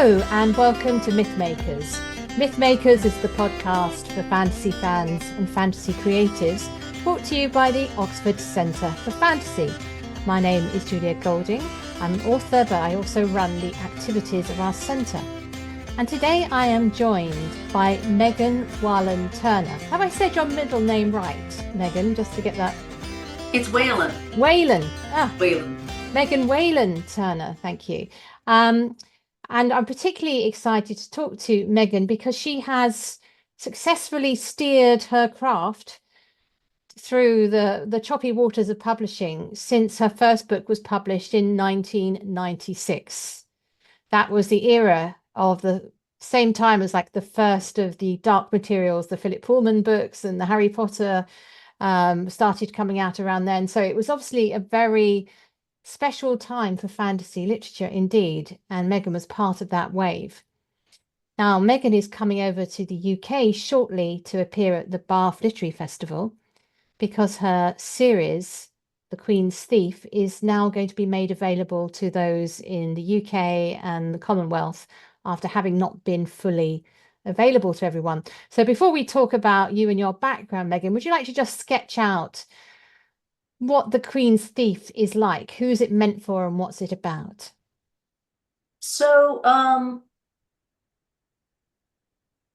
Hello and welcome to Mythmakers. Mythmakers is the podcast for fantasy fans and fantasy creatives, brought to you by the Oxford Centre for Fantasy. My name is Julia Golding. I'm an author, but I also run the activities of our centre. And today I am joined by Whalen Turner. Have I said your middle name right, Megan, just to get that? It's Whalen. Whalen. Whalen. Whalen Turner, thank you. And I'm particularly excited to talk to Megan because she has successfully steered her craft through the choppy waters of publishing since her first book was published in 1996. That was the era of the same time as like the first of the Dark Materials, the Philip Pullman books, and the Harry Potter started coming out around then. So it was obviously a very special time for fantasy literature indeed, and Megan was part of that wave. Now, Megan is coming over to the UK shortly to appear at the Bath Literary Festival because her series, The Queen's Thief, is now going to be made available to those in the UK and the Commonwealth after having not been fully available to everyone. So before we talk about you and your background, Megan, would you like to just sketch out what The Queen's Thief is like? Who is it meant for and what's it about? So,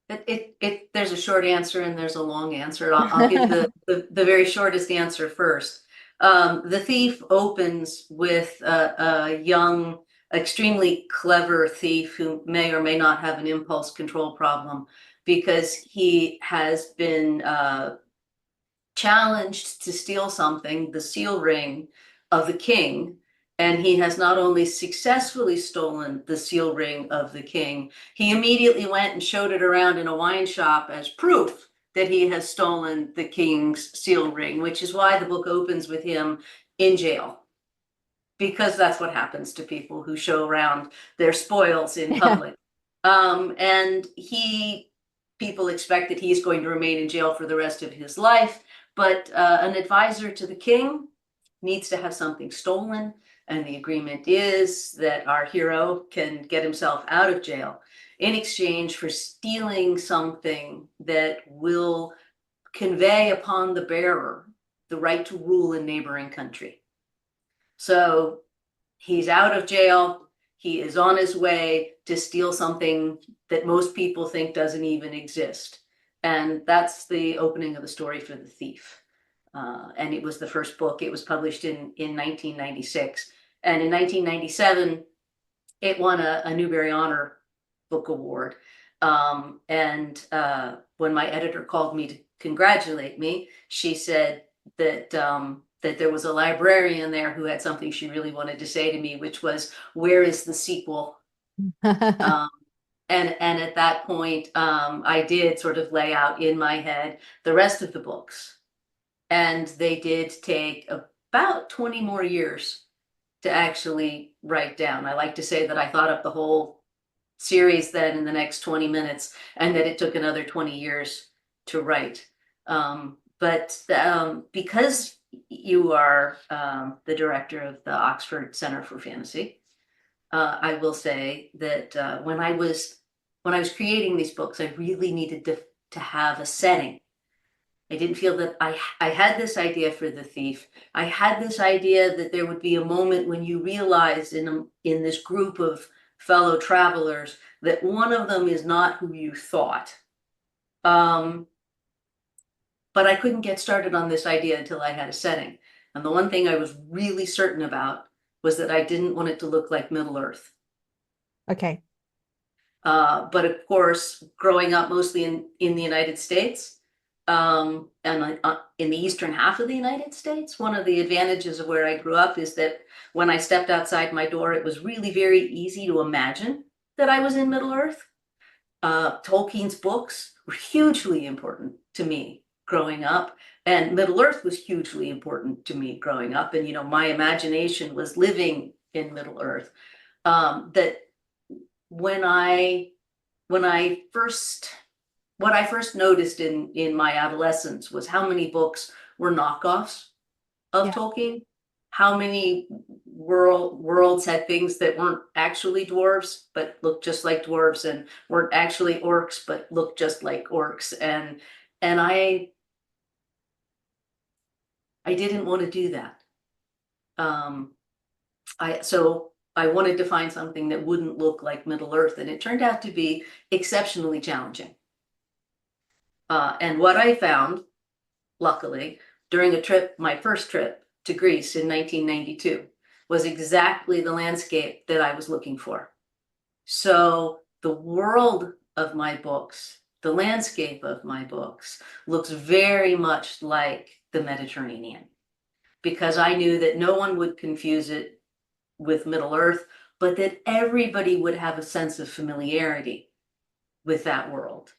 there's a short answer and there's a long answer. I'll give the very shortest answer first. The Thief opens with a young, extremely clever thief who may or may not have an impulse control problem because he has been challenged to steal something, the seal ring of the king, and he has not only successfully stolen the seal ring of the king, he immediately went and showed it around in a wine shop as proof that he has stolen the king's seal ring, which is why the book opens with him in jail, because that's what happens to people who show around their spoils in public. And people expect that he's going to remain in jail for the rest of his life. But an advisor to the king needs to have something stolen, and the agreement is that our hero can get himself out of jail in exchange for stealing something that will convey upon the bearer the right to rule a neighboring country. So he's out of jail. He is on his way to steal something that most people think doesn't even exist. And that's the opening of the story for The Thief. And it was the first book. It was published in 1996. And in 1997, it won a Newbery Honor Book Award. And when my editor called me to congratulate me, she said that there was a librarian there who had something she really wanted to say to me, which was, "Where is the sequel?" And at that point, I did sort of lay out in my head the rest of the books. And they did take about 20 more years to actually write down. I like to say that I thought up the whole series then in the next 20 minutes, and that it took another 20 years to write. But because you are the director of the Oxford Centre for Fantasy, I will say that when I was creating these books, I really needed to have a setting. I didn't feel that I had this idea for The Thief. I had this idea that there would be a moment when you realized in this group of fellow travelers that one of them is not who you thought. But I couldn't get started on this idea until I had a setting. And the one thing I was really certain about was that I didn't want it to look like Middle-earth. Okay. But of course, growing up mostly in the United States, and in the eastern half of the United States, one of the advantages of where I grew up is that when I stepped outside my door, it was really very easy to imagine that I was in Middle-earth. Tolkien's books were hugely important to me growing up, and Middle-earth was hugely important to me growing up. And, my imagination was living in Middle-earth. That what I first noticed in my adolescence was how many books were knockoffs of Tolkien, how many worlds had things that weren't actually dwarves but looked just like dwarves, and weren't actually orcs but looked just like orcs. And I didn't want to do that. Um, so I wanted to find something that wouldn't look like Middle Earth, and it turned out to be exceptionally challenging. And what I found, luckily, during a trip, my first trip to Greece in 1992, was exactly the landscape that I was looking for. So the world of my books, the landscape of my books, looks very much like the Mediterranean, because I knew that no one would confuse it with Middle Earth, but that everybody would have a sense of familiarity with that world.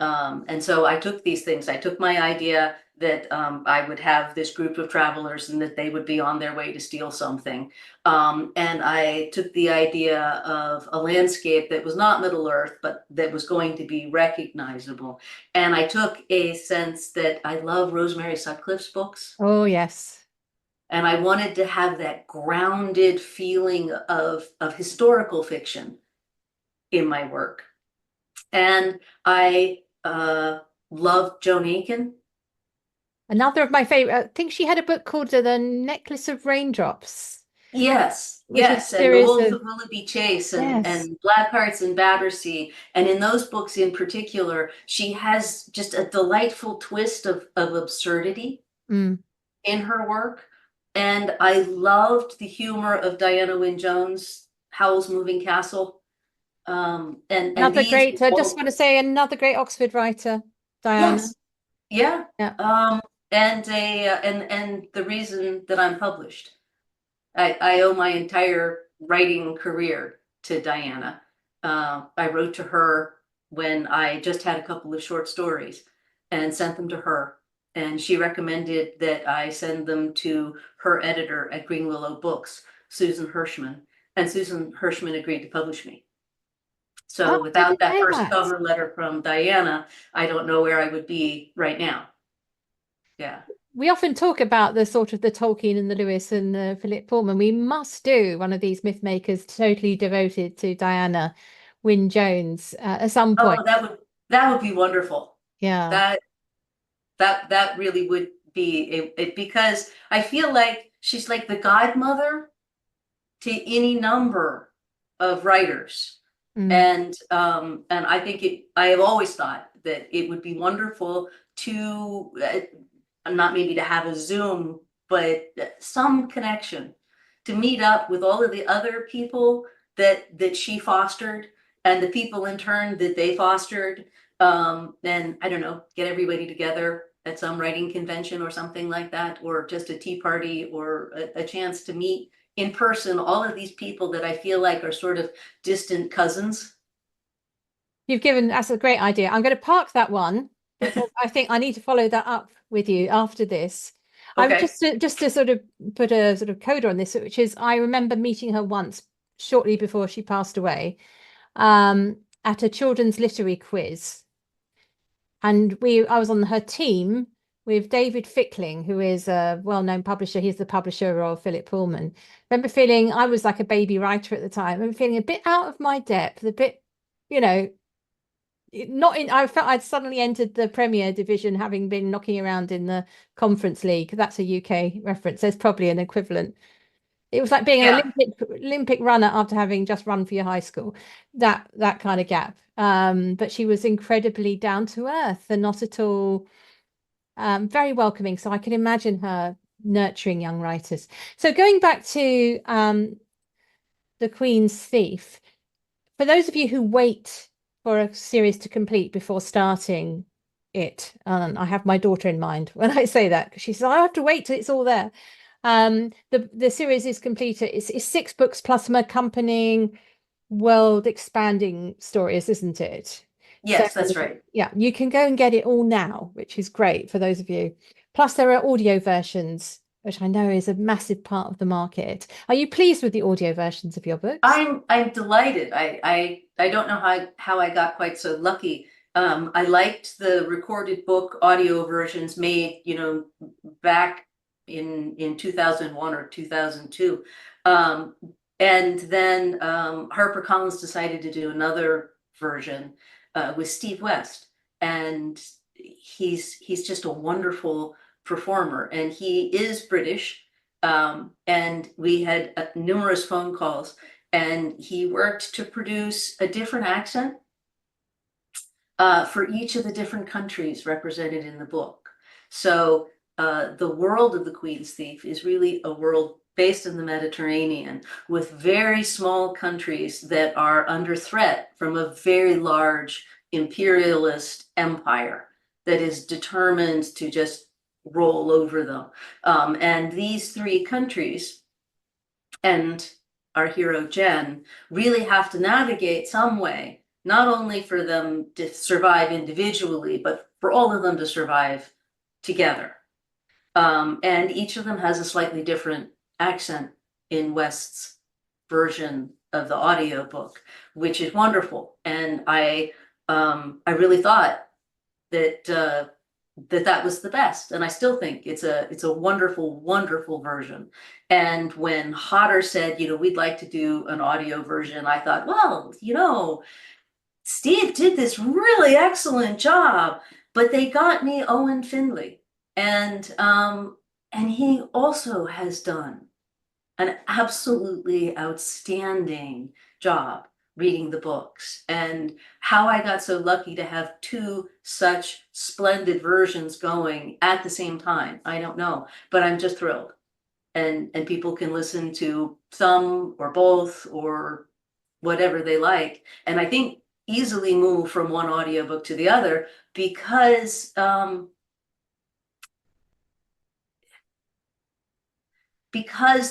And so I took these things. I took my idea that I would have this group of travelers and that they would be on their way to steal something. And I took the idea of a landscape that was not Middle Earth, but that was going to be recognizable. And I took a sense that I love Rosemary Sutcliffe's books. Oh, yes. And I wanted to have that grounded feeling of historical fiction in my work. And I love Joan Aiken. Another of my favorite, I think she had a book called The Necklace of Raindrops, Yes, which is a yes, and The series Wolves of, of Willoughby Chase yes. and Black Hearts and Battersea. And in those books in particular, she has just a delightful twist of absurdity Mm. in her work. And I loved the humor of Dianne Wynne Jones, Howl's Moving Castle. And Another these great, I just both, want to say another great Oxford writer, Diana. yes, yeah. Yeah. Um, and the reason that I'm published. I owe my entire writing career to Diana. I wrote to her when I just had a couple of short stories and sent them to her. And she recommended that I send them to her editor at Green Willow Books, Susan Hirschman. And Susan Hirschman agreed to publish me. Oh, So I without didn't that know first that. cover letter from Diana, I don't know where I would be right now. Yeah. We often talk about the sort of the Tolkien and the Lewis and the Philip Pullman. We must do one of these myth makers totally devoted to Diana Wynne Jones at some point. Oh, that would be wonderful. Yeah. That that really would be it, because I feel like she's like the godmother to any number of writers. Mm. And I think I have always thought that it would be wonderful to not maybe to have a Zoom, but some connection to meet up with all of the other people that she fostered, and the people in turn that they fostered. And I don't know, get everybody together at some writing convention or something like that, or just a tea party, or a chance to meet in person all of these people that I feel like are sort of distant cousins. You've given us a great idea. I'm going to park that one because I think I need to follow that up with you after this. I would Okay. just to sort of put a sort of coda on this, which is I remember meeting her once shortly before she passed away, at a children's literary quiz. And I was on her team with David Fickling, who is a well-known publisher. He's the publisher of Philip Pullman. I remember feeling I was like a baby writer at the time. I remember feeling a bit out of my depth, a bit, you know, not in. I felt I'd suddenly entered the Premier Division, having been knocking around in the Conference League. That's a UK reference. There's probably an equivalent. It was like being an Yeah. Olympic runner after having just run for your high school. That kind of gap. But she was incredibly down to earth and not at all very welcoming. So I can imagine her nurturing young writers. So going back to The Queen's Thief, for those of you who wait for a series to complete before starting it, I have my daughter in mind when I say that, because she says, I have to wait till it's all there. The series is completed. It's 6 books plus some accompanying world expanding stories, isn't it? So Yes, that's right. yeah, you can go and get it all now, which is great for those of you. Plus, there are audio versions, which I know is a massive part of the market. Are you pleased with the audio versions of your books? I'm delighted. I don't know how I got quite so lucky. I liked the recorded book audio versions made, back in 2001 or 2002. Um, and then HarperCollins decided to do another version with Steve West, and he's just a wonderful performer, and he is British. And we had numerous phone calls, and he worked to produce a different accent for each of the different countries represented in the book. So the world of the Queen's Thief is really a world based in the Mediterranean with very small countries that are under threat from a very large imperialist empire that is determined to just roll over them. And these three countries and our hero Jen really have to navigate some way, not only for them to survive individually, but for all of them to survive together. And each of them has a slightly different accent in West's version of the audiobook, which is wonderful. And I really thought that that was the best, and I still think it's a wonderful, wonderful version. And when Hodder said, we'd like to do an audio version, I thought, well, Steve did this really excellent job, but they got me Owen Findlay, and he also has done an absolutely outstanding job reading the books. And how I got so lucky to have two such splendid versions going at the same time, I don't know, but I'm just thrilled. And people can listen to some or both or whatever they like, and I think easily move from one audiobook to the other because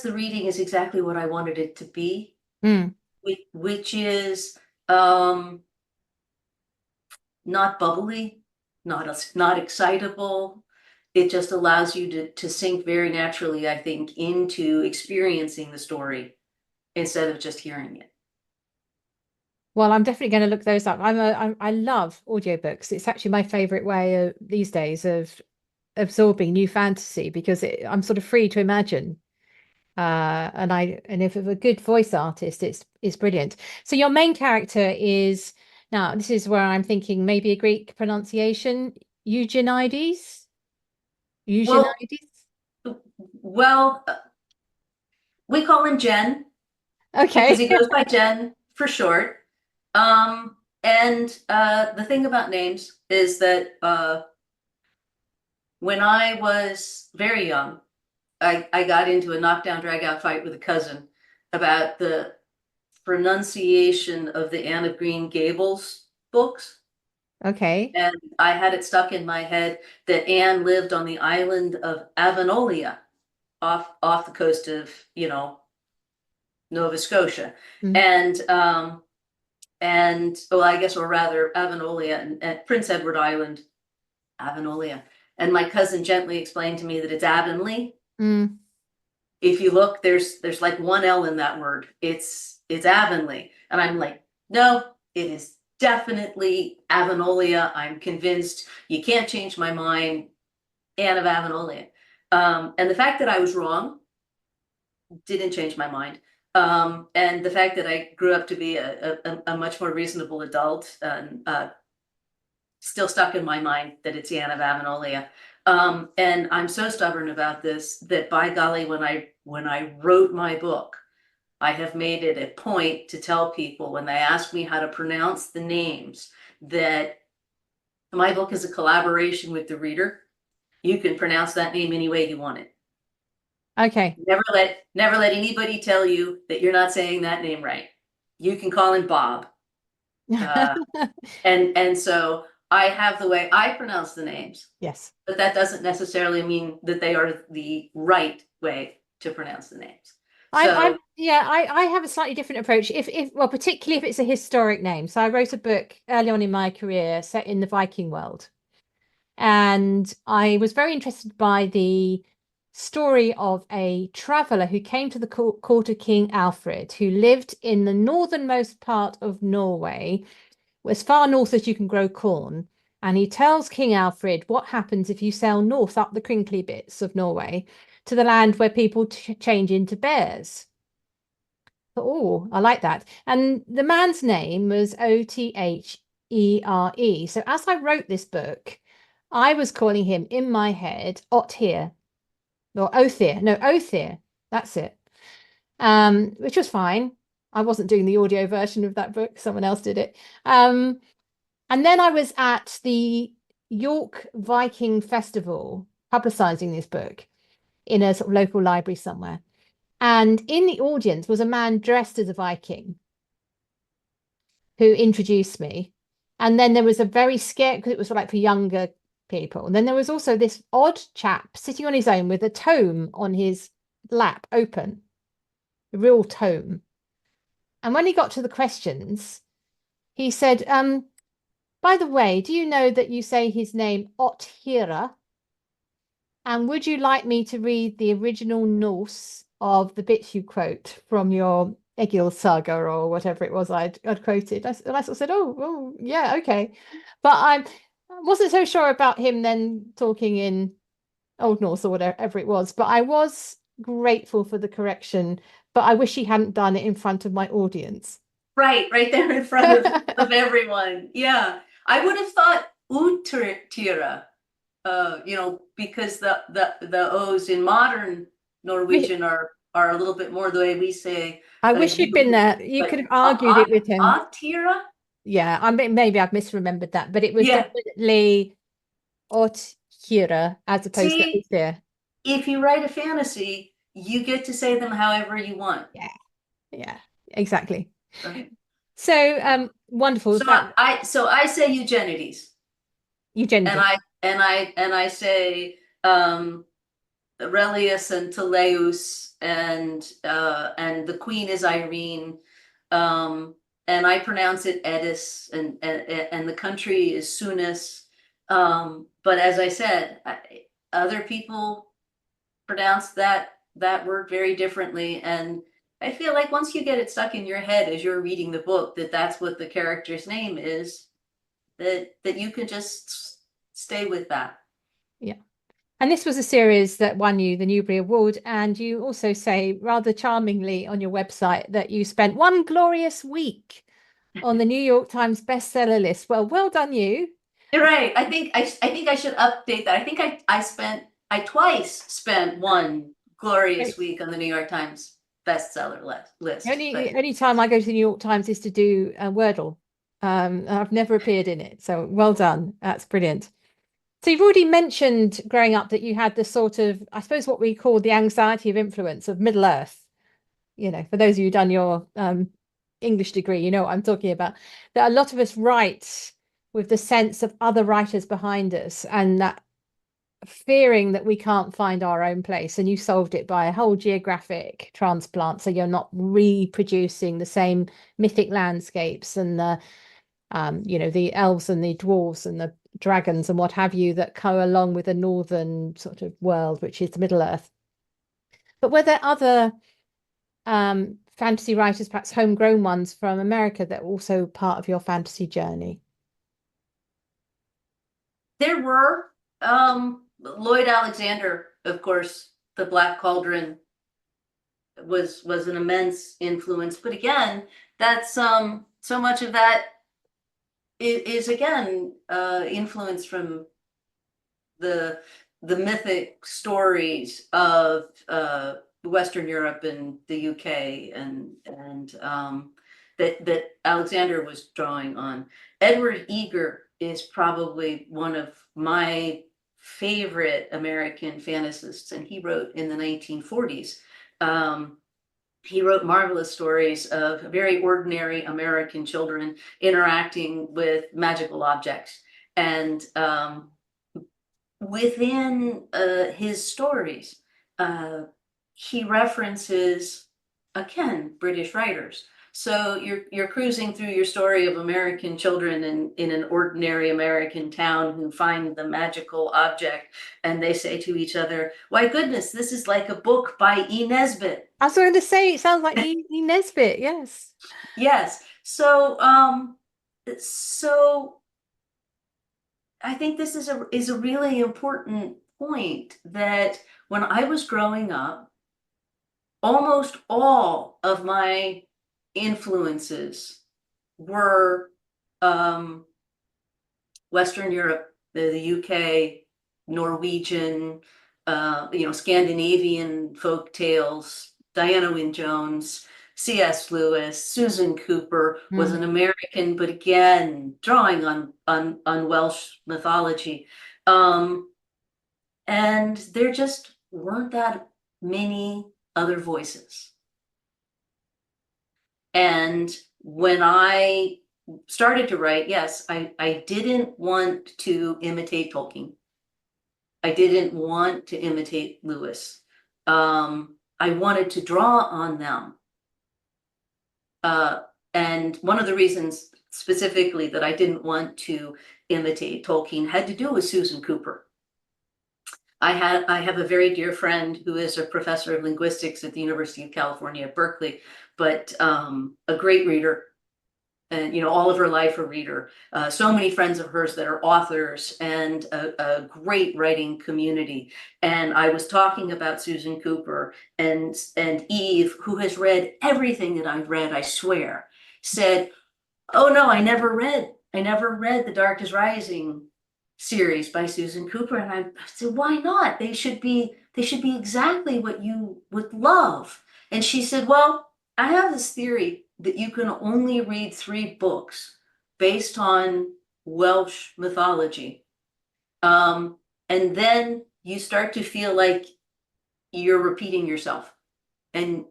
the reading is exactly what I wanted it to be, which is not bubbly, not excitable. It just allows you to sink very naturally, I think, into experiencing the story instead of just hearing it. Well, I'm definitely going to look those up. I love audiobooks. It's actually my favorite way these days of absorbing new fantasy because I'm sort of free to imagine. And if of a good voice artist, it's brilliant. So your main character is, now this is where I'm thinking maybe a Greek pronunciation, Eugenides. Well, Eugenides. well, we call him Jen because Okay. he goes by Jen for short. And the thing about names is that when I was very young, I got into a knockdown drag-out fight with a cousin about the pronunciation of the Anne of Green Gables books. Okay. And I had it stuck in my head that Anne lived on the island of Avonlea off the coast of, Nova Scotia. Mm. And well, I guess, or rather Avonlea and Prince Edward Island, Avonlea. And my cousin gently explained to me that it's Avonlea. Mm. If you look, there's like one L in that word. It's Avonlea. And I'm like, no, it is definitely Avonlea. I'm convinced. You can't change my mind. Anne of Avonlea. And the fact that I was wrong didn't change my mind. And the fact that I grew up to be a much more reasonable adult and still stuck in my mind that it's Anne of Avonlea. And I'm so stubborn about this that, by golly, when I wrote my book, I have made it a point to tell people when they ask me how to pronounce the names that my book is a collaboration with the reader. You can pronounce that name any way you want it. Okay. Never let anybody tell you that you're not saying that name right. You can call him Bob. And so I have the way I pronounce the names, Yes. but that doesn't necessarily mean that they are the right way to pronounce the names. So I have a slightly different approach. Well, particularly if it's a historic name. So I wrote a book early on in my career set in the Viking world. And I was very interested by the story of a traveler who came to the court of King Alfred, who lived in the northernmost part of Norway, as far north as you can grow corn. And he tells King Alfred what happens if you sail north up the crinkly bits of Norway. to the land where people change into bears. Oh, I like that. And the man's name was Othere. So as I wrote this book, I was calling him in my head Othere or Othere. No, Othere. That's it. Which was fine. I wasn't doing the audio version of that book. Someone else did it. And then I was at the York Viking Festival publicizing this book in a sort of local library somewhere. And in the audience was a man dressed as a Viking who introduced me. And then there was a very scared, because it was like for younger people. And then there was also this odd chap sitting on his own with a tome on his lap open, a real tome. And when he got to the questions, he said, by the way, do you know that you say his name Othira? And would you like me to read the original Norse of the bits you quote from your Egil saga or whatever it was I'd quoted? And I sort of said, oh, yeah, okay. But I wasn't so sure about him then talking in Old Norse or whatever it was. But I was grateful for the correction, but I wish he hadn't done it in front of my audience. Right there in front of everyone. Yeah. I would have thought Uttira, because the O's in modern Norwegian are a little bit more the way we say I wish you'd been U, there. You could but have argued it with him. Attira? Yeah, I mean, maybe I've misremembered that, but it was Yeah. definitely Othira as opposed to See, Uthir. if you write a fantasy, you get to say them however you want. Yeah, yeah, exactly. Right. So wonderful So that I say Eugenides, and Eugenides. I say Aurelius and Teleus, and the queen is Irene, and I pronounce it Edis, and the country is Sunis. But as I said, other people pronounce that word very differently, and I feel like once you get it stuck in your head as you're reading the book that that's what the character's name is, that you can just stay with that. Yeah. And this was a series that won you the Newbury Award. And you also say rather charmingly on your website that you spent one glorious week on the New York Times bestseller list. Well done you. You're right. I think I should update that. I think I twice spent one glorious Great. week on the New York Times bestseller The list. only But the only time I go to the New York Times is to do a Wordle. I've never appeared in it, so well done. That's brilliant. So you've already mentioned growing up that you had this sort of, I suppose, what we call the anxiety of influence of Middle Earth. You know, for those of you who've done your English degree, you know what I'm talking about. That a lot of us write with the sense of other writers behind us and that fearing that we can't find our own place. And you solved it by a whole geographic transplant. So you're not reproducing the same mythic landscapes and the elves and the dwarves and the dragons and what have you that go along with the northern sort of world, which is Middle Earth. But were there other fantasy writers, perhaps homegrown ones from America, that were also part of your fantasy journey? there were Lloyd Alexander, of course, the Black Cauldron was an immense influence. But again, that's so much of that is again influence from the the mythic stories of Western Europe and the UK, and that Alexander was drawing on. Edward Eger is probably one of my favorite American fantasists, and he wrote in the 1940s. He wrote marvelous stories of very ordinary American children interacting with magical objects. And within his stories, uh, he references, again, British writers. So you're cruising through your story of American children in an ordinary American town who find the magical object, and they say to each other, "Why goodness, this is like a book by E. Nesbit." I was going to say it sounds like E. Nesbit, yes. Yes. So I think this is a really important point, that when I was growing up, almost all of my influences were Western Europe, the UK, Norwegian, Scandinavian folk tales, Dianne Wynne Jones, C.S. Lewis, Susan Cooper was Mm. an American, but again, drawing on Welsh mythology. Um, and there just weren't that many other voices. And when I started to write, yes, I didn't want to imitate Tolkien. I didn't want to imitate Lewis. I wanted to draw on them. Uh, and one of the reasons specifically that I didn't want to imitate Tolkien had to do with Susan Cooper. I have a very dear friend who is a professor of linguistics at the University of California at Berkeley, but a great reader, and all of her life a reader. So many friends of hers that are authors, and a great writing community. And I was talking about Susan Cooper, and Eve, who has read everything that I've read, I swear, said, "Oh no, I never read the Dark is Rising series by Susan Cooper." And I said, "Why not? They should be exactly what you would love." And she said, "Well, I have this theory that you can only read 3 books based on Welsh mythology. Um, and then you start to feel like you're repeating yourself, and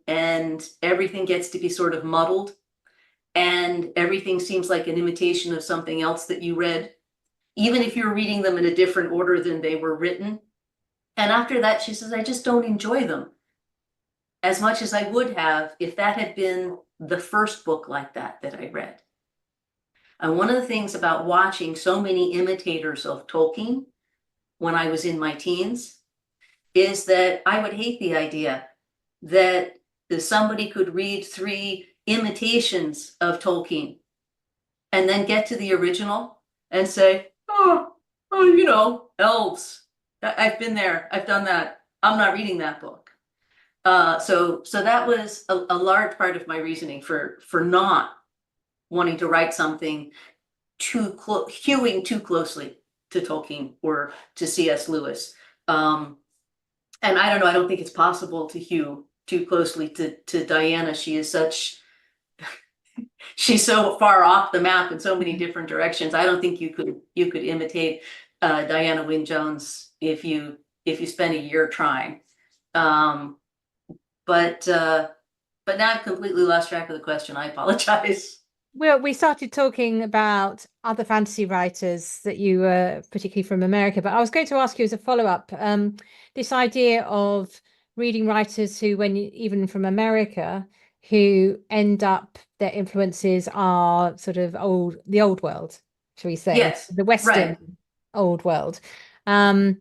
everything gets to be sort of muddled, and everything seems like an imitation of something else that you read, even if you're reading them in a different order than they were written." And after that, she says, "I just don't enjoy them as much as I would have if that had been the first book like that I read." And one of the things about watching so many imitators of Tolkien when I was in my teens is that I would hate the idea that somebody could read 3 imitations of Tolkien and then get to the original and say, "Oh, elves. I've been there. I've done that. I'm not reading that book." So that was a large part of my reasoning for not wanting to write something hewing too closely to Tolkien or to C.S. Lewis. And I don't know, I don't think it's possible to hew too closely to Diana. She's so far off the map in so many different directions. I don't think you could imitate Dianne Wynne Jones if you spend a year trying. Um, but now I've completely lost track of the question. I apologize. Well, we started talking about other fantasy writers that you were particularly from America, but I was going to ask you as a follow-up, this idea of reading writers who, even from America, who end up their influences are sort of the old world, shall we say, Yes, the Western right. old world. Um,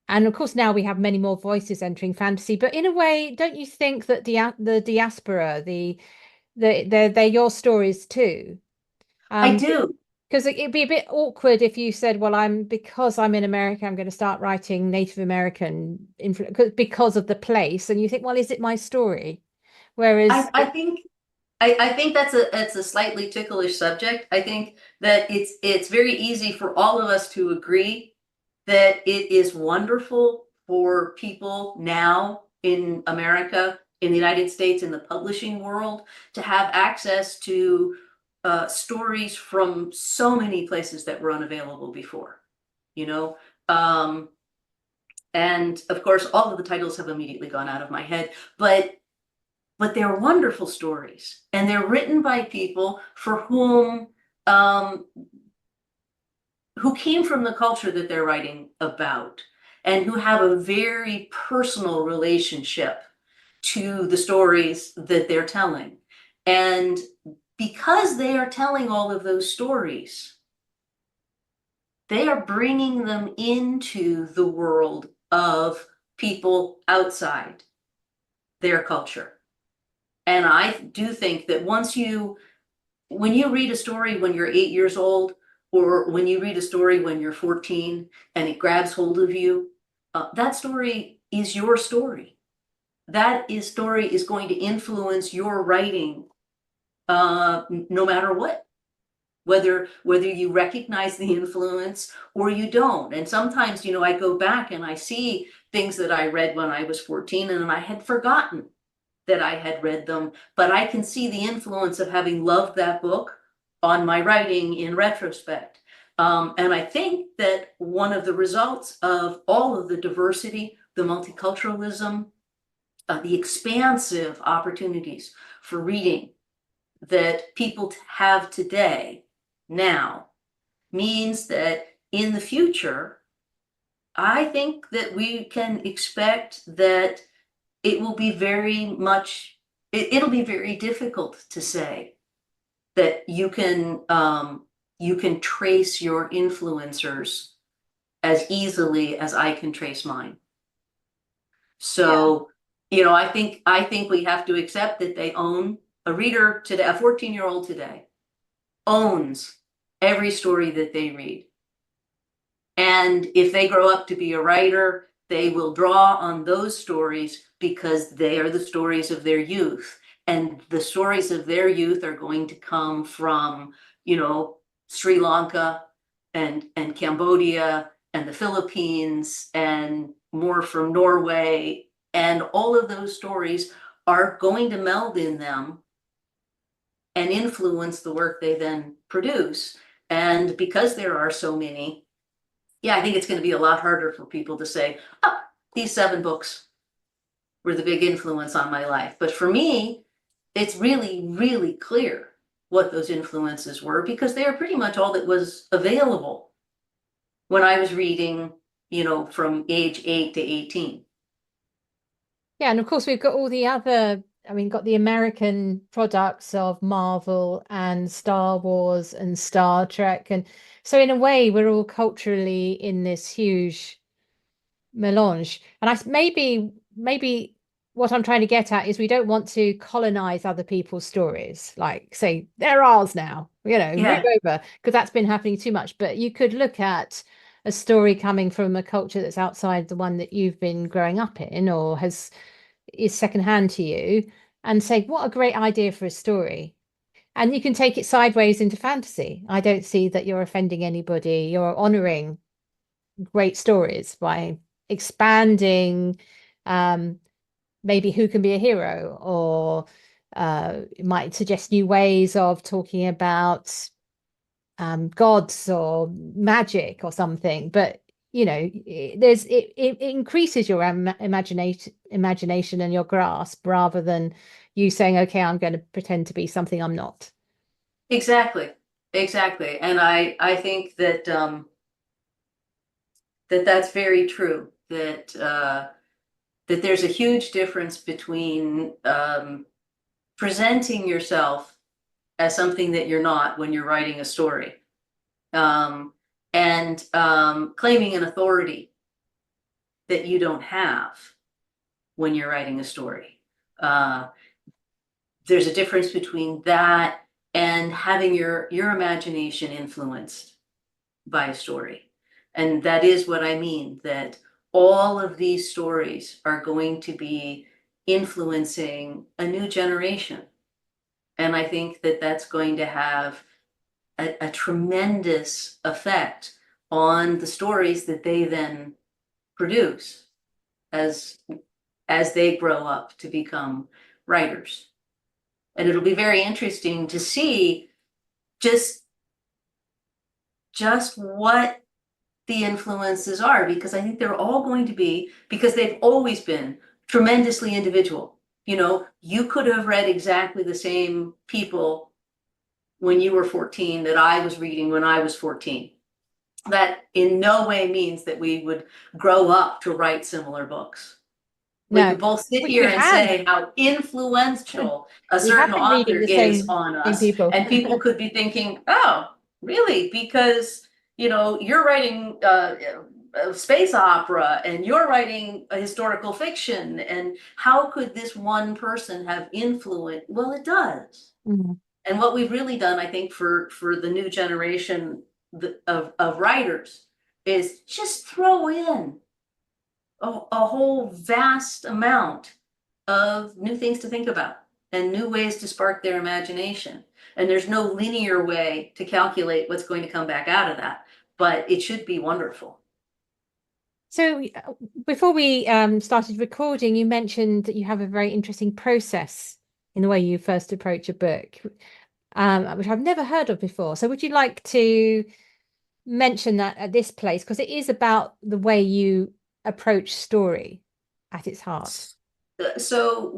and of course, now we have many more voices entering fantasy. But in a way, don't you think that the diaspora, they're your stories too? I Um, do. because it'd be a bit awkward if you said, "Well, because I'm in America, I'm going to start writing Native American because of the place," and you think, "Well, is it my story?" I, Whereas, I think I think that's a slightly ticklish subject. I think that it's very easy for all of us to agree that it is wonderful for people now in America, in the United States, in the publishing world, to have access to stories from so many places that were unavailable before, you know. Um, and of course, all of the titles have immediately gone out of my head, but they're wonderful stories, and they're written by people for um, who came from the culture that they're writing about, and who have a very personal relationship to the stories that they're telling. And because they are telling all of those stories, they are bringing them into the world of people outside their culture. And I do think that when you read a story when you're 8 years old, or when you read a story when you're 14 and it grabs hold of you, that story is your story. That is story is going to influence your writing, no matter what. Whether you recognize the influence or you don't. And sometimes, I go back and I see things that I read when I was 14 and I had forgotten that I had read them, but I can see the influence of having loved that book on my writing in retrospect. And I think that one of the results of all of the diversity, the multiculturalism, the expansive opportunities for reading that people have today now means that in the future, I think that we can expect that it will be very much, it'll be very difficult to say that you can trace your influencers as easily as I can trace mine. Yeah. So, I think we have to accept that they own a reader today, a 14-year-old today owns every story that they read. And if they grow up to be a writer, they will draw on those stories because they are the stories of their youth. And the stories of their youth are going to come from, Sri Lanka and Cambodia and the Philippines and more from Norway. And all of those stories are going to meld in them and influence the work they then produce. And because there are so many, yeah, I think it's going to be a lot harder for people to say, oh, these 7 books were the big influence on my life. But for me, it's really, really clear what those influences were because they are pretty much all that was available when I was reading, from age 8 to 18. Yeah, and of course we've got all the other, I mean, got the American products of Marvel and Star Wars and Star Trek. And so in a way, we're all culturally in this huge melange. And maybe what I'm trying to get at is we don't want to colonize other people's stories, like say they're ours now, move Yeah, over, because that's been happening too much. But you could look at a story coming from a culture that's outside the one that you've been growing up in or is secondhand to you and say, what a great idea for a story. And you can take it sideways into fantasy. I don't see that you're offending anybody. You're honoring great stories by expanding um, maybe who can be a hero, or it might suggest new ways of talking about gods or magic or something. But it increases your imagination and your grasp rather than you saying, okay, I'm going to pretend to be something I'm not. exactly. Exactly. And I think that that's very true. That there's a huge difference between presenting yourself as something that you're not when you're writing a story, um, and claiming an authority that you don't have when you're writing a story. Uh, there's a difference between that and having your imagination influenced by a story. And that is what I mean, that all of these stories are going to be influencing a new generation. And I think that that's going to have a tremendous effect on the stories that they then produce as as they grow up to become writers. And it'll be very interesting to see just what the influences are, because I think they're all going to be, because they've always been tremendously individual. You could have read exactly the same people when you were 14 that I was reading when I was 14. That in no way means that we would grow up to write similar books. We No, could both sit we here and have. say how influential a We have certain been reading author the is same on same us, people. and people could be thinking, oh, really? Because, you're writing a space opera and you're writing a historical fiction, and how could this one person have influence? Well, it does. Mm. And what we've really done, I think, for the new generation of writers is just throw in a whole vast amount of new things to think about and new ways to spark their imagination. And there's no linear way to calculate what's going to come back out of that, but it should be wonderful. So before we started recording, you mentioned that you have a very interesting process in the way you first approach a book, which I've never heard of before. So would you like to mention that at this place? Because it is about the way you approach story at its heart. So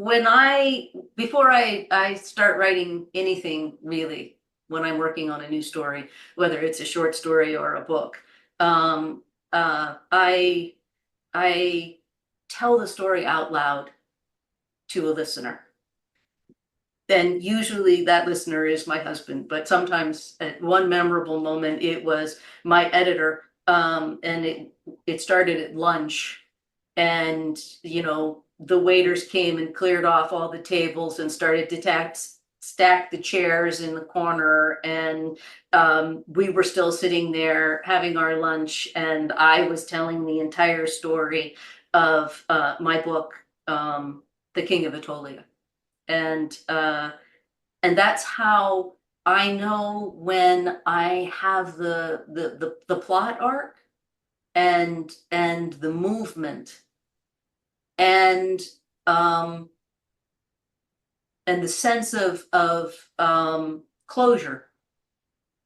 before I start writing anything really, when I'm working on a new story, whether it's a short story or a book, um, uh, I, I tell the story out loud to a listener. Then usually that listener is my husband, but sometimes at one memorable moment, it was my editor. And it started at lunch, and the waiters came and cleared off all the tables and started to stack the chairs in the corner, and we were still sitting there having our lunch, and I was telling the entire story of my book, The King of Atolia. And that's how I know when I have the plot arc and the movement and um and the sense of closure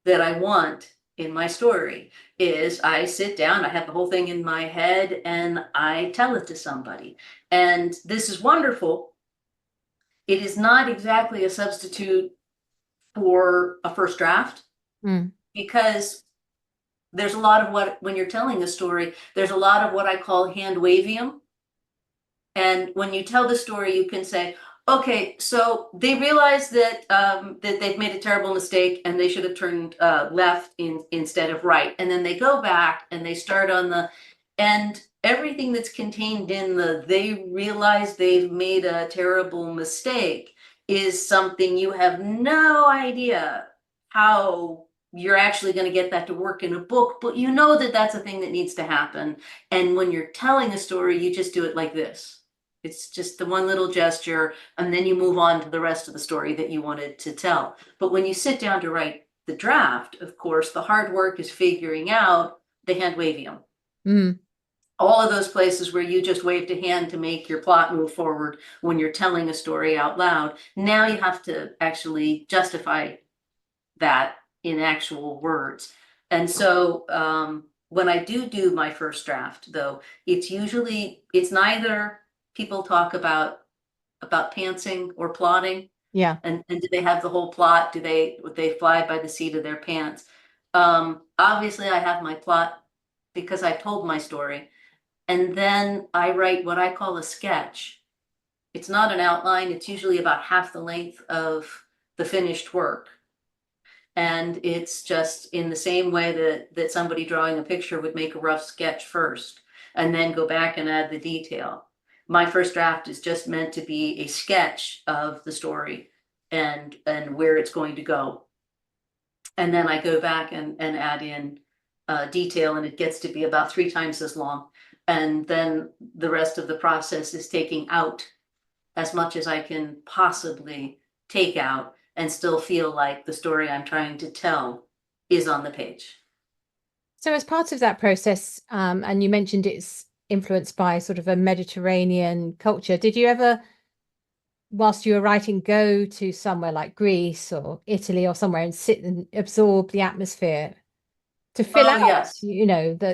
that I want in my story. Is I sit down, I have the whole thing in my head, and I tell it to somebody. And this is wonderful. It is not exactly a substitute for a first draft, Mm. because there's a lot of when you're telling a story, there's a lot of what I call hand wavium. And when you tell the story, you can say, okay, so they realize that they've made a terrible mistake and they should have turned left instead of right. And then they go back and they start on and everything that's contained in they realize they've made a terrible mistake is something you have no idea how you're actually going to get that to work in a book, but you know that that's a thing that needs to happen. And when you're telling a story, you just do it like this. It's just the one little gesture, and then you move on to the rest of the story that you wanted to tell. But when you sit down to write the draft, of course, the hard work is figuring out the hand wavium. Mm. All of those places where you just waved a hand to make your plot move forward when you're telling a story out loud. Now you have to actually justify that in actual words. And so when I do my first draft, though, it's neither people talk about pantsing or plotting, Yeah. and do they have the whole plot? Do they fly by the seat of their pants? Obviously, I have my plot because I've told my story, and then I write what I call a sketch. It's not an outline. It's usually about half the length of the finished work. And it's just in the same way that somebody drawing a picture would make a rough sketch first and then go back and add the detail. My first draft is just meant to be a sketch of the story and where it's going to go. And then I go back and add in detail, and it gets to be about 3 times as long. And then the rest of the process is taking out as much as I can possibly take out and still feel like the story I'm trying to tell is on the page. So as part of that process, and you mentioned it's influenced by sort of a Mediterranean culture, did you ever, whilst you were writing, go to somewhere like Greece or Italy or somewhere and sit and absorb the atmosphere to fill Oh, out, yes.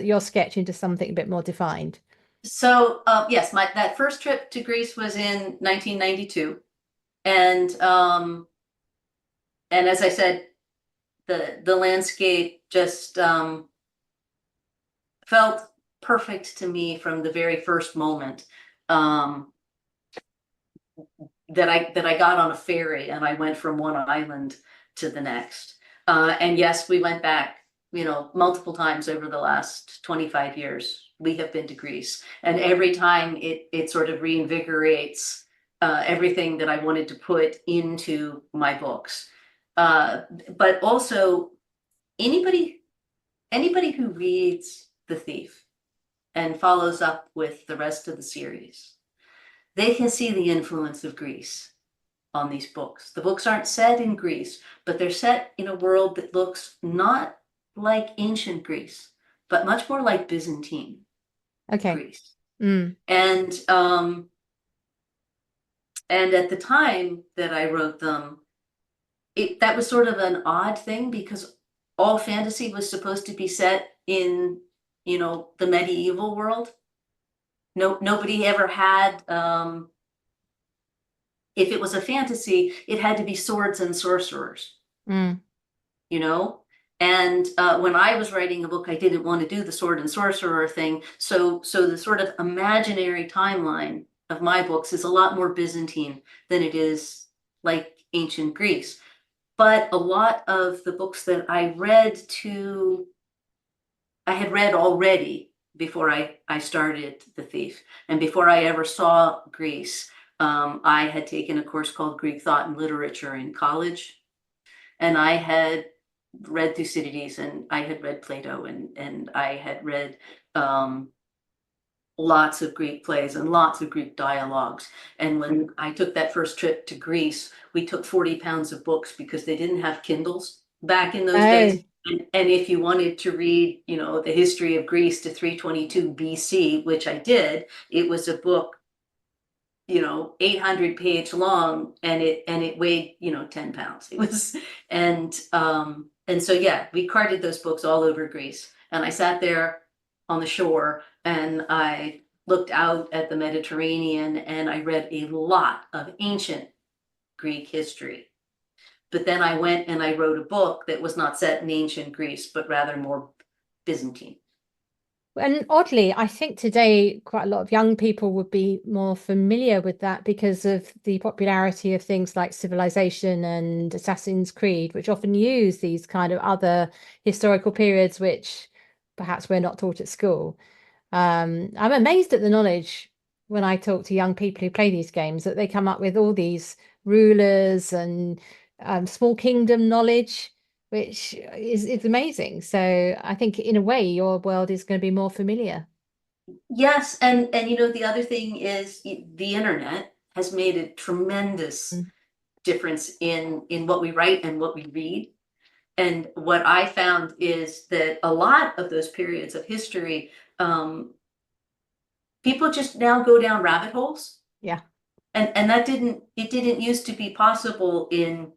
your sketch into something a bit more defined? So, yes, that first trip to Greece was in 1992. And as I said, the landscape just felt perfect to me from the very first moment. Um, that I got on a ferry and I went from one island to the next. And yes, we went back, multiple times over the last 25 years. We have been to Greece, and every time it sort of reinvigorates everything that I wanted to put into my books. But also, anybody anybody who reads The Thief and follows up with the rest of the series, they can see the influence of Greece on these books. The books aren't set in Greece, but they're set in a world that looks not like ancient Greece, but much more like Byzantine Okay. Greece. Mm. And at the time that I wrote them, that was sort of an odd thing because all fantasy was supposed to be set in, the medieval world. No, nobody ever had, if it was a fantasy, it had to be swords and sorcerers, Mm. you know? And when I was writing a book, I didn't want to do the sword and sorcerer thing. So the sort of imaginary timeline of my books is a lot more Byzantine than it is like ancient Greece. But a lot of the books that I had read already before I started The Thief. And before I ever saw Greece, I had taken a course called Greek Thought and Literature in college. And I had read Thucydides and I had read Plato and I had read lots of Greek plays and lots of Greek dialogues. And when I took that first trip to Greece, we took 40 pounds of books because they didn't have Kindles back in those Oh, days. And if you wanted to read, the history of Greece to 322 BC, which I did, it was a book, 800-page long, and it weighed, 10 pounds. It was, and so yeah, we carted those books all over Greece. And I sat there on the shore and I looked out at the Mediterranean and I read a lot of ancient Greek history. But then I went and I wrote a book that was not set in ancient Greece, but rather more Byzantine. and oddly, I think today quite a lot of young people would be more familiar with that because of the popularity of things like Civilization and Assassin's Creed, which often use these kind of other historical periods which perhaps we're not taught at school. I'm amazed at the knowledge when I talk to young people who play these games that they come up with all these rulers and small kingdom knowledge, which is amazing. So I think in a way your world is going to be more familiar. Yes, and the other thing is the internet has made a tremendous Mm. difference in what we write and what we read. And what I found is that a lot of those periods of history, people just now go down rabbit holes. Yeah. And it didn't used to be possible in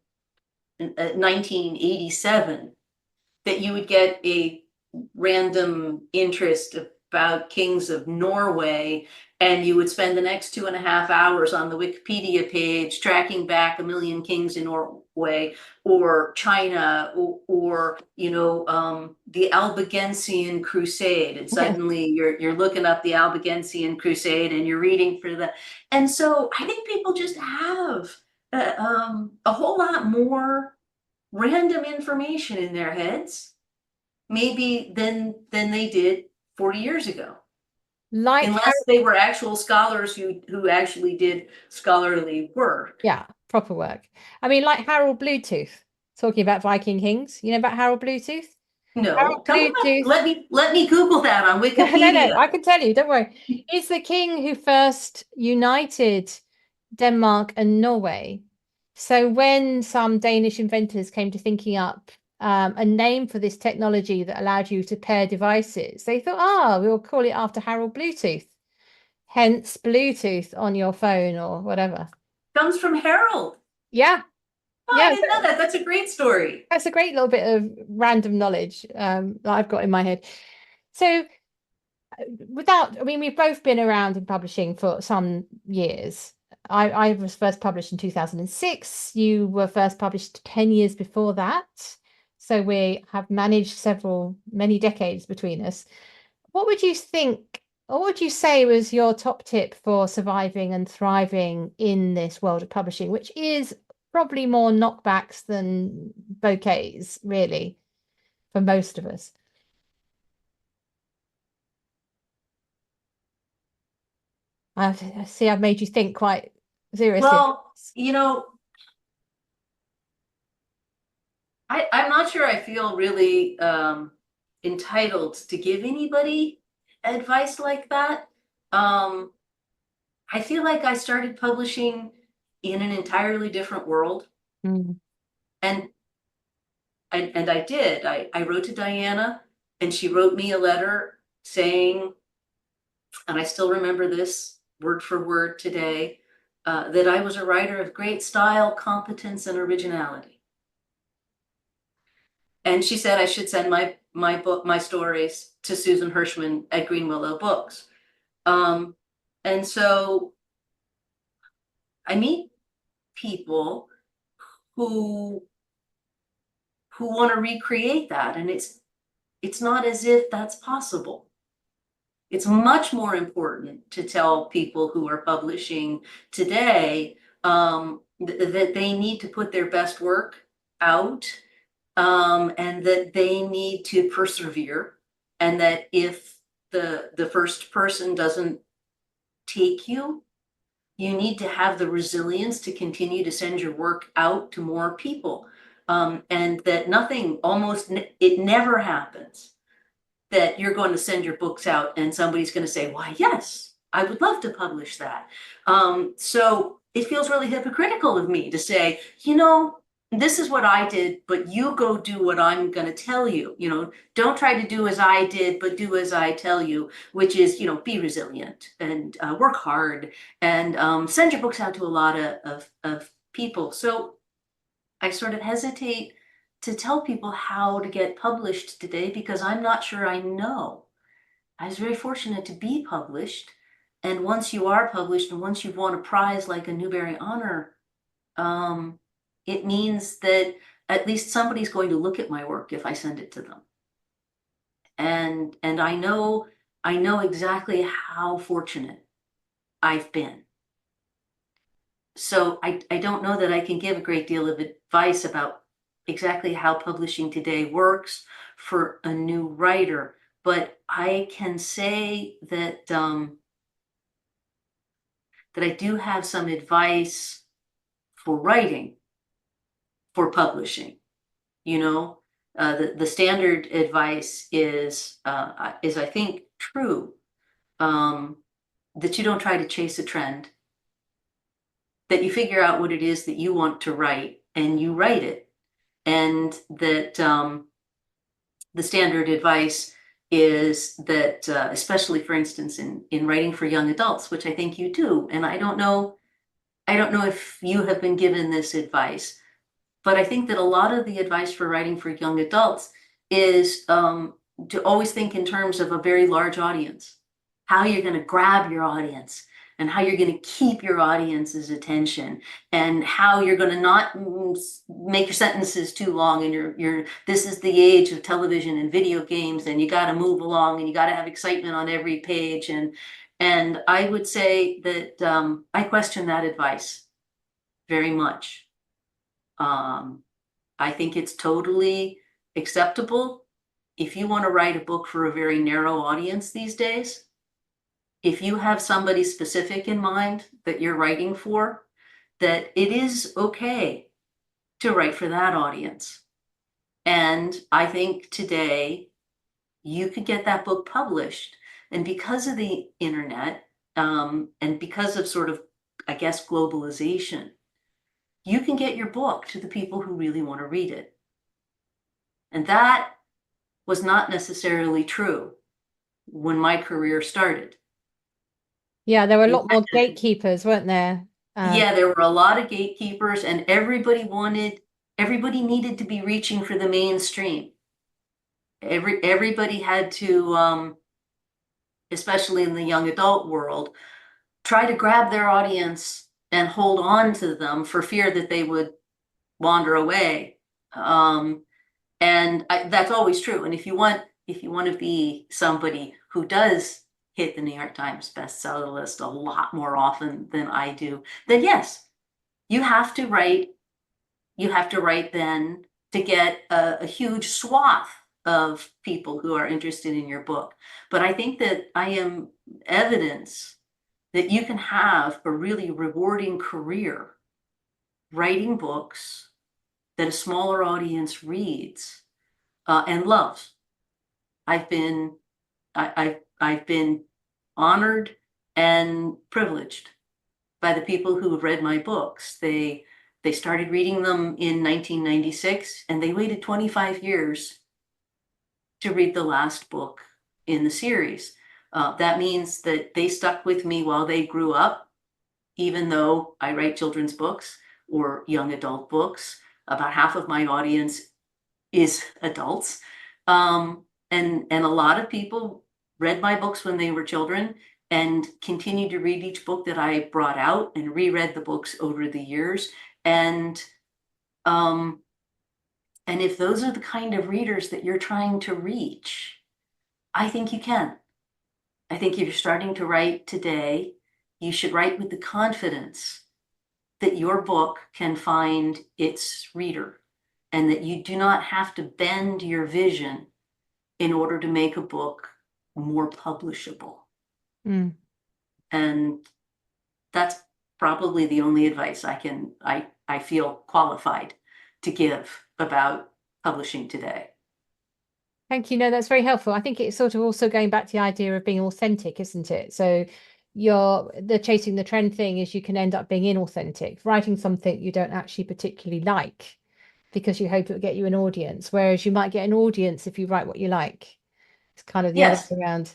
1987 that you would get a random interest about kings of Norway, and you would spend the next 2.5 hours on the Wikipedia page tracking back a million kings in Norway or China or the Albigensian Crusade, and suddenly you're looking up the Albigensian Crusade and you're reading for the, and so I think people just have a whole lot more random information in their heads maybe than they did 40 years ago, Like unless they were actual scholars who actually did scholarly work. yeah, proper work. I mean, like Harold Bluetooth, talking about Viking kings. You know about Harold Bluetooth? Harold No, tell me about, Bluetooth. let me Google that on No, Wikipedia. I can tell you, don't worry. He's the king who first united Denmark and Norway. So when some Danish inventors came to thinking up a name for this technology that allowed you to pair devices, they thought, we'll call it after Harold Bluetooth, hence Bluetooth on your phone or whatever. Comes from Harold. Yeah, Oh, I yeah, didn't know that. That's a great story. that's a great little bit of random knowledge that I've got in my head. So I mean, we've both been around in publishing for some years. I was first published in 2006. You were first published 10 years before that. So we have managed many decades between us. What would you think, or what would you say was your top tip for surviving and thriving in this world of publishing, which is probably more knockbacks than bouquets, really, for most of us? I see I've made you think quite seriously. Well, I'm not sure I feel really entitled to give anybody advice like that. Um, I feel like I started publishing in an entirely different world. Mm. And I did. I wrote to Diana and she wrote me a letter saying, and I still remember this word for word today, that I was a writer of great style, competence, and originality. And she said I should send my stories to Susan Hirschman at Green Willow Books. Um, and so I meet people who want to recreate that, and it's not as if that's possible. It's much more important to tell people who are publishing today that they need to put their best work out, and that they need to persevere, and that if the first person doesn't take you, you need to have the resilience to continue to send your work out to more people. And that nothing, it never happens that you're going to send your books out and somebody's going to say, why, yes, I would love to publish that. So it feels really hypocritical of me to say, this is what I did, but you go do what I'm going to tell you. Don't try to do as I did, but do as I tell you, which is, be resilient and work hard and send your books out to a lot of people. So I sort of hesitate to tell people how to get published today because I'm not sure I know. I was very fortunate to be published. And once you are published and once you've won a prize like a Newbery honor, um, it means that at least somebody's going to look at my work if I send it to them. And I know exactly how fortunate I've been. So I don't know that I can give a great deal of advice about exactly how publishing today works for a new writer, but I can say that I do have some advice for writing, for publishing. You know, the standard advice is I think true, that you don't try to chase a trend, that you figure out what it is that you want to write and you write it, and that the standard advice is that, especially for instance in writing for young adults, which I think you do, and I don't know if you have been given this advice, but I think that a lot of the advice for writing for young adults is to always think in terms of a very large audience, how you're going to grab your audience and how you're going to keep your audience's attention and how you're going to not make your sentences too long. And this is the age of television and video games, and you got to move along and you got to have excitement on every page. And I would say that I question that advice very much. Um, I think it's totally acceptable if you want to write a book for a very narrow audience these days. If you have somebody specific in mind that you're writing for, that it is okay to write for that audience. And I think today you could get that book published. And because of the internet, and because of sort of, I guess, globalization, you can get your book to the people who really want to read it. And that was not necessarily true when my career started. Yeah, there were a You lot had more to- gatekeepers, weren't there? yeah, there were a lot of gatekeepers, and everybody needed to be reaching for the mainstream. Everybody had to, especially in the young adult world, try to grab their audience and hold on to them for fear that they would wander away. That's always true. And if you want to be somebody who does hit the New York Times bestseller list a lot more often than I do, then yes, you have to write. You have to write then to get a huge swath of people who are interested in your book. But I think that I am evidence that you can have a really rewarding career writing books that a smaller audience reads and loves. I've been, I, I've been honored and privileged by the people who have read my books. They started reading them in 1996, and they waited 25 years to read the last book in the series. That means that they stuck with me while they grew up, even though I write children's books or young adult books. About half of my audience is adults. And a lot of people read my books when they were children and continued to read each book that I brought out and reread the books over the years. And um, and if those are the kind of readers that you're trying to reach, I think you can. I think if you're starting to write today, you should write with the confidence that your book can find its reader and that you do not have to bend your vision in order to make a book more publishable. Mm. And that's probably the only advice I feel qualified to give about publishing today. Thank you. No, that's very helpful. I think it's sort of also going back to the idea of being authentic, isn't it? So the chasing the trend thing is you can end up being inauthentic, writing something you don't actually particularly like because you hope it will get you an audience, whereas you might get an audience if you write what you like. It's kind of the other Yes. way around.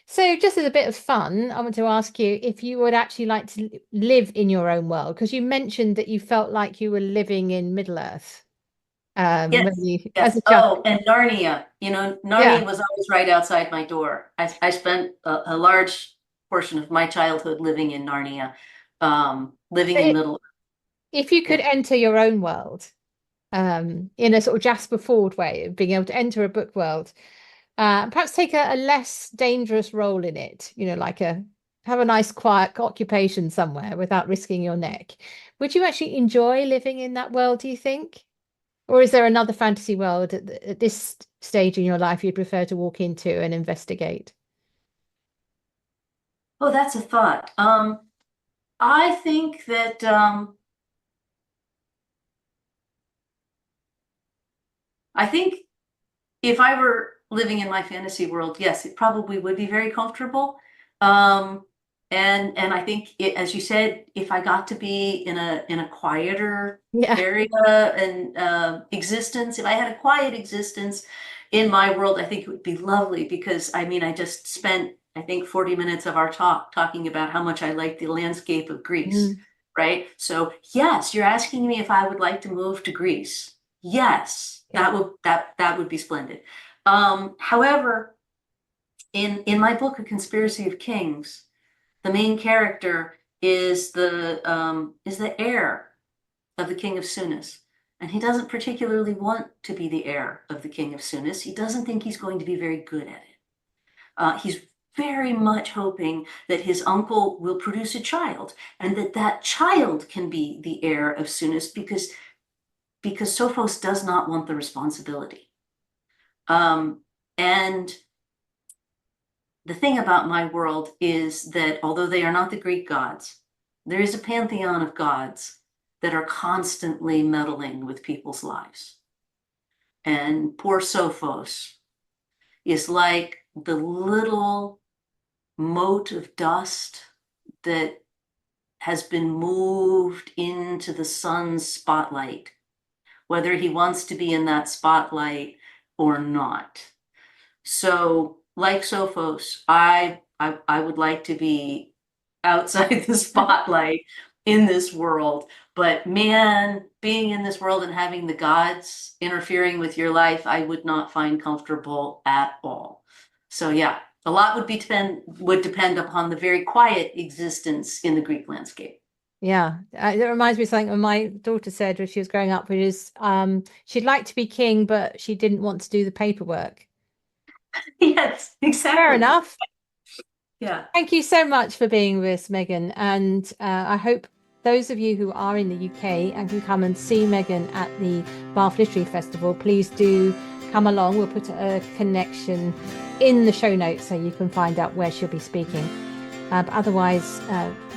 So just as a bit of fun, I want to ask you if you would actually like to live in your own world, because you mentioned that you felt like you were living in Middle-earth, when Yes. you, as Yes. a child. Oh, and Narnia. Yeah. Narnia was always right outside my door. I spent a large portion of my childhood living in Narnia, living in So Middle. if you could Yeah. enter your own world, in a sort of Jasper Fforde way of being able to enter a book world, perhaps take a less dangerous role in it, like have a nice quiet occupation somewhere without risking your neck. Would you actually enjoy living in that world, do you think? Or is there another fantasy world at this stage in your life you'd prefer to walk into and investigate? Oh, that's a thought. I think that I think if I were living in my fantasy world, yes, it probably would be very comfortable. Um, and I think as you said, if I got to be in a quieter Yeah. area and existence, if I had a quiet existence in my world, I think it would be lovely because I mean, I just spent, I think, 40 minutes of our talk talking about how much I like the landscape of Greece, Mm. right? So yes, you're asking me if I would like to move to Greece. Yes, Okay. that would be splendid. However, in my book, A Conspiracy of Kings, the main character is the heir of the King of Sunis, and he doesn't particularly want to be the heir of the King of Sunis. He doesn't think he's going to be very good at it. He's very much hoping that his uncle will produce a child, and that that child can be the heir of Sunis because Sophos does not want the responsibility. And the thing about my world is that although they are not the Greek gods, there is a pantheon of gods that are constantly meddling with people's lives. And poor Sophos is like the little mote of dust that has been moved into the sun's spotlight, whether he wants to be in that spotlight or not. So, like Sophos, I would like to be outside the spotlight in this world. But man, being in this world and having the gods interfering with your life, I would not find comfortable at all. So yeah, a lot would depend upon the very quiet existence in the Greek landscape. Yeah, it reminds me of something my daughter said when she was growing up, which is she'd like to be king, but she didn't want to do the paperwork. Yes, Fair exactly. enough. Yeah. Thank you so much for being with us, Megan. And I hope those of you who are in the UK and can come and see Megan at the Bath Literary Festival, please do come along. We'll put a connection in the show notes so you can find out where she'll be speaking. But otherwise,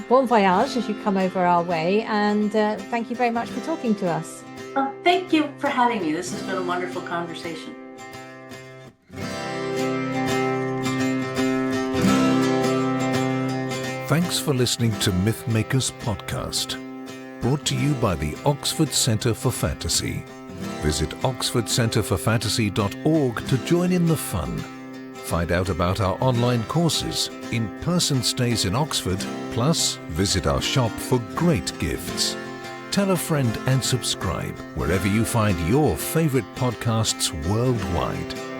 bon voyage as you come over our way. And thank you very much for talking to us. Well, thank you for having me. This has been a wonderful conversation. Thanks for listening to Mythmakers Podcast, brought to you by the Oxford Centre for Fantasy. Visit oxfordcenterforfantasy.org to join in the fun. Find out about our online courses, in-person stays in Oxford, plus visit our shop for great gifts. Tell a friend and subscribe wherever you find your favourite podcasts worldwide.